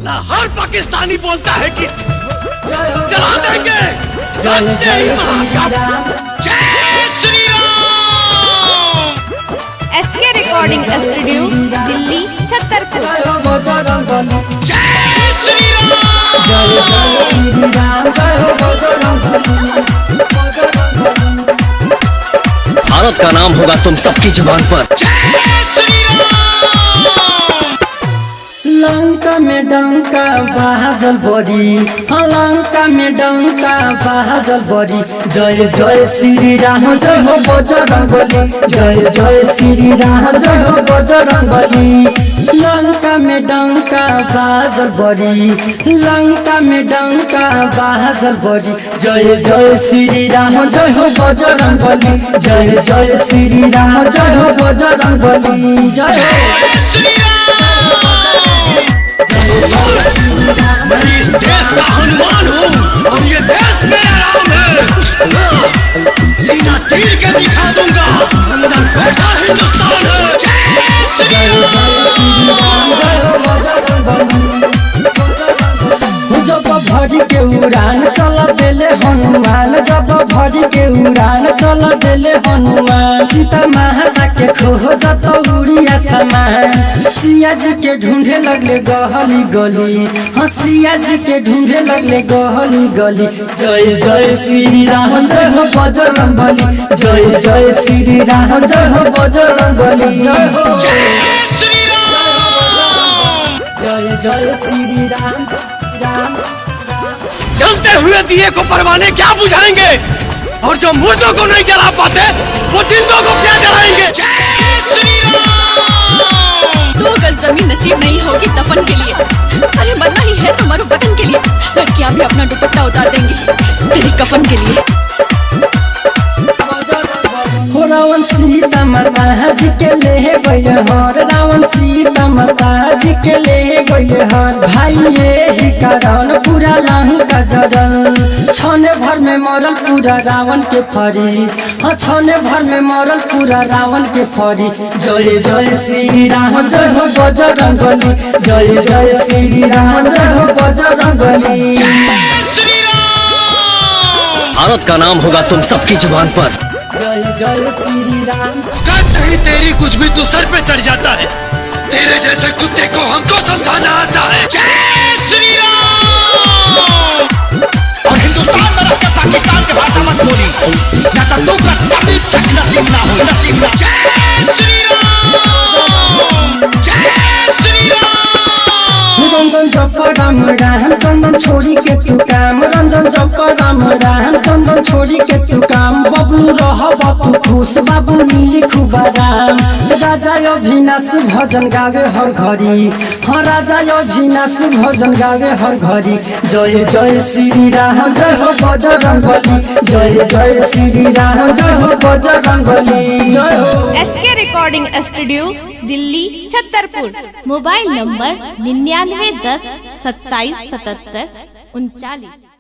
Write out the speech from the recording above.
हर पाकिस्तानी बोलता है कि जला देंगे। जय जय श्री राम। जय Shri Ram. SK recording studio Delhi Chhatarpur. जय श्री राम। जय जय श्री राम। भारत का नाम होगा तुम सबकी जुबान पर। जय श्री राम। लंका में डंका बाजल बड़ी, लंका में डंका बाजल बड़ी। जय जय श्री राम जय हो बजरंगबली। जय जय श्री राम जय हो बजरंगबली। लंका में डंका बाजल बड़ी, लंका में डंका बाजल बड़ी। जय जय श्री राम जय हो बजरंगबली। जय जय श्री राम जय हो बजरंगबली। जय मैं इस देश का हनुमान हूँ और ये देश मेरा राम है। सीना चीर के दिखा दूंगा, अंदर बैठा हिंदुस्तान है। जय जय श्री राम जय हो बजरंगबली। जब भरी के उड़ान चल देले हनुमान, जब भरी के उड़ान चल देले हनुमान। सीता माता के खोज तो उड़िया समान। सिया जी के ढूंढे लगले गहली गली, हाँ सिया जी के ढूंढे लगले गहली गली। जय जय श्री राम जय हो बजरंगबली। जय जय श्री राम जय हो बजरंगबली। जय हो श्री राम। जय जय श्री राम राम। जलते हुए दिए को परवाने क्या बुझाएंगे, और जो मुर्दों को नहीं जला पाते वो जिंदों को क्या जलाएंगे। जय श्री राम। 2 गज जमीन नसीब नहीं होगी दफन के लिए, अरे मरना ही है तो मरो वतन के लिए। लड़कियां भी अपना दुपट्टा उतार देंगी तेरी कफन के लिए। रावण सीता माता जी के ले गए हर, रावण सीता माता जी के ले गए हर। भाई यही कारण पूरा लंका जरल, छने भर में मरल पूरा रावण के फरी। हाँ छने भर में मरल पूरा रावण के फरी। जय जय श्री राम जय हो बजरंगबली। जय जय श्री राम जय हो बजरंगबली। भारत का नाम होगा तुम सबकी जुबान पर। जय जय श्री राम। नहीं तेरी कुछ भी तू सर पे चढ़ जाता है, तेरे जैसे कुत्ते को हमको समझाना आता है। जय श्री राम। और हिंदुस्तान में रहकर पाकिस्तान की भाषा मत बोली, न तो तू का कभी तक नसीब ना हो, नसीब ना। जय श्री राम। जय श्री राम। रंजन जप राम राम चंदन छोड़ी के तू काम। रंजन जप राम राम चंदन छोड़ी के तू काम। बबलू रह तू खुश बाबू मिली खूब आराम। राजा अभिनाश भजन गावे हर घड़ी, हाँ राजा अभिनाश भजन गावे हर घड़ी। जय जय श्री राम जय हो बजरंगबली। जय जय श्री राम जय हो बजरंगबली। जय हो SK recording studio Delhi Chhatarpur. Mobile number 99 10 27 77 39।